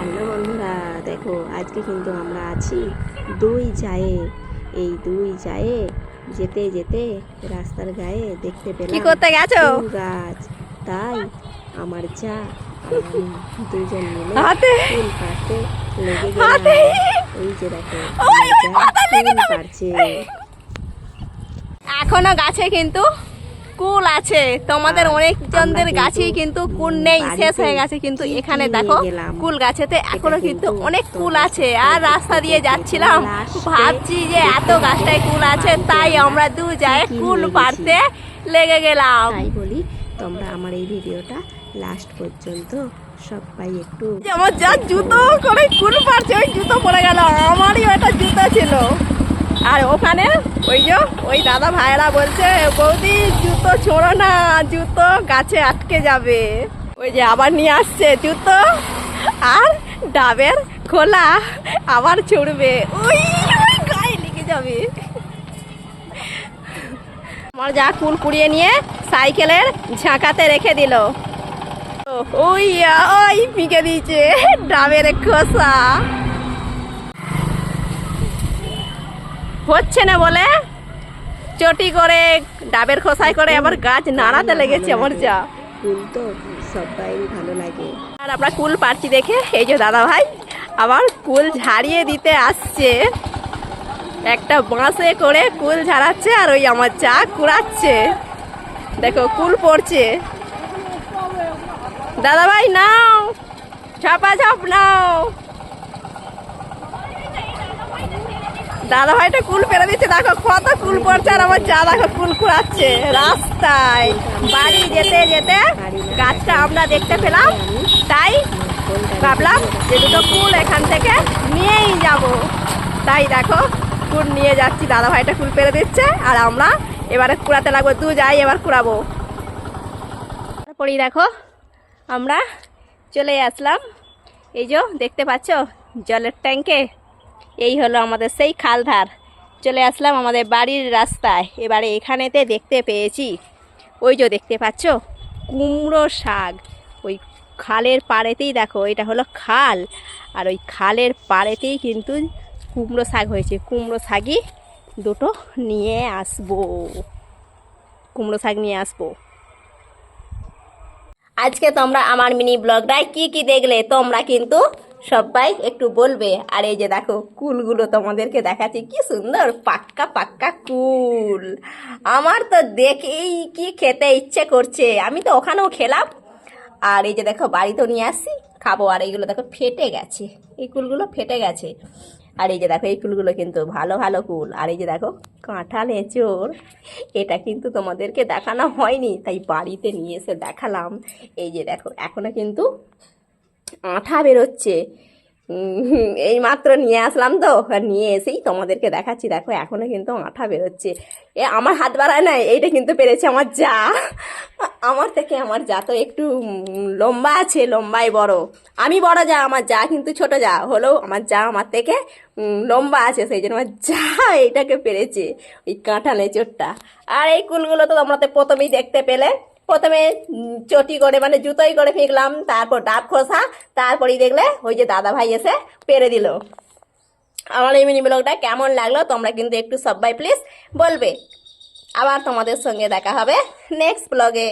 Hello বন্ধুরা, দেখো আজকে কিন্তু আমরা আছি দুই জায়ে। এই দুই জায়ে যেতে যেতে রাস্তার গায়ে দেখতে পেলাম কি করতে গেছো? ফুল গাছ। তাই আমার যা আর আমি দুজন মিলে হাতে ফুল পাড়তে লেগে গেলাম। এই যে দেখো আমার যা ফুল পাড়ছে। এখনো গাছে কিন্তু কুল আছে, তোমাদের অনেক জনদের গাছেই কিন্তু কুল নেই, শেষ হয়ে গেছে। কিন্তু এখানে দেখো কুল গাছেতে এখনো কিন্তু অনেক কুল আছে। আর রাস্তা দিয়ে যাচ্ছিলাম, ভাবছি যে এত গাছটায় কুল আছে, তাই আমরা দু যায় কুল পাড়তে লেগে গেলাম। তাই বলি তোমরা আমার এই ভিডিওটা লাস্ট পর্যন্ত সবাই একটু। আমার যা জুতো করে কুল পাড়ছে, ওই জুতো পড়ে গেল, আমারই ওটা জুতো ছিল। আর ওখানে ওই দাদা ভাইরা বলছে, বৌদি জুতো ছোড়ো না, জুতো গাছে আটকে যাবে। ওই যে আবার নিয়ে আসছে জুতো আর ডাবের খোলা, আবার ছুড়বে, ওই গায়ে লেগে যাবে। আমার যা কুল কুড়িয়ে নিয়ে সাইকেলের ঝাঁকাতে রেখে দিল। ওই ওই পিকে দিয়েছে ডাবের খোসা। হচ্ছে না বলে চটি করে ডাবের খোসাই করে আবার গাছ নাড়াতে লেগেছে আমার যা। ফুল তো সবাই ভালো লাগে। আর আমরা কুল পাড়ছি দেখে এই যে দাদা ভাই আবার কুল ঝাড়িয়ে দিতে আসছে, একটা বাঁশে করে কুল ঝাড়াচ্ছে, আর ওই আমার চা কুড়াচ্ছে। দেখো কুল পড়ছে। দাদা ভাই নাও, ঝাপা ঝাপ নাও। দাদা ভাইটা কুল পেরে দিচ্ছে, দেখো কত কুল পড়ছে, আর আমার চা দেখো কুল কুড়াচ্ছে রাস্তায়। বাড়ি যেতে যেতে গাছটা আমরা দেখতে পেলাম, তাই ভাবলাম যে দুটো কুল এখান থেকে নিয়েই যাব। তাই দেখো কুল নিয়ে যাচ্ছি, দাদা ভাইটা কুল পেরে দিচ্ছে, আর আমরা এবারে কুড়াতে লাগবো। দু যাই এবার কুড়াবো। তারপরেই দেখো আমরা চলে আসলাম, এই যে দেখতে পাচ্ছ জলের ট্যাঙ্কে। এই হলো আমাদের সেই খালধার। চলে আসলাম আমাদের বাড়ির রাস্তায়। এবারে এখানেতে দেখতে পেয়েছি, ওই যে দেখতে পাচ্ছ কুমড়ো শাক। ওই খালের পাড়েতেই দেখো, এটা হলো খাল, আর ওই খালের পাড়েতেই কিন্তু কুমড়ো শাক হয়েছে। কুমড়ো শাকই দুটো নিয়ে আসবো, কুমড়ো শাক নিয়ে আসবো। আজকে তোমরা আমার মিনি ব্লগটায় কি কি দেখলে তোমরা কিন্তু সবাই একটু বলবে। আর এই যে দেখো কুলগুলো তোমাদেরকে দেখাচ্ছি, কি সুন্দর পাক্কা পাক্কা কুল। আমার তো দেখেই কি খেতে ইচ্ছে করছে, আমি তো ওখানেও খেলাম। আর এই যে দেখো বাড়িতেও নিয়ে আসছি, খাবো। আর এইগুলো দেখো ফেটে গেছে, এই কুলগুলো ফেটে গেছে। আর এই যে দেখো এই কুলগুলো কিন্তু ভালো ভালো কুল। আর এই যে দেখো কাঁঠাল এঁচোড়, এটা কিন্তু তোমাদেরকে দেখানো হয়নি, তাই বাড়িতে নিয়ে এসে দেখালাম। এই যে দেখো এখনো কিন্তু আঠা বেরোচ্ছে। এই মাত্র নিয়ে আসলাম তো, নিয়ে এসেই তোমাদেরকে দেখাচ্ছি। দেখো এখনো কিন্তু আঠা বেরোচ্ছে। আমার হাত বাড়ায় নাই, এইটা কিন্তু পেরেছে আমার যা। আমার থেকে আমার যা তো একটু লম্বা আছে, লম্বাই বড়। আমি বড় যা, আমার যা কিন্তু ছোট যা। হলেও আমার যা আমার থেকে লম্বা আছে, সেই জন্য আমার যা এইটাকে পেরেছে, ওই কাঁঠাল এঁচোড়টা। আর এই কুলগুলো তো তোমরা তো প্রথমেই দেখতে পেলে। প্রথমে চটি করে মানে জুতোই করে ফেঁকলাম, তারপর ডাব খোসা, তারপরেই দেখলে ওই যে দাদা ভাই এসে পেরে দিল। আমার এই মিনি ব্লগটা কেমন লাগলো তোমরা কিন্তু একটু সবাই প্লিজ বলবে। আবার তোমাদের সঙ্গে দেখা হবে নেক্সট ব্লগে।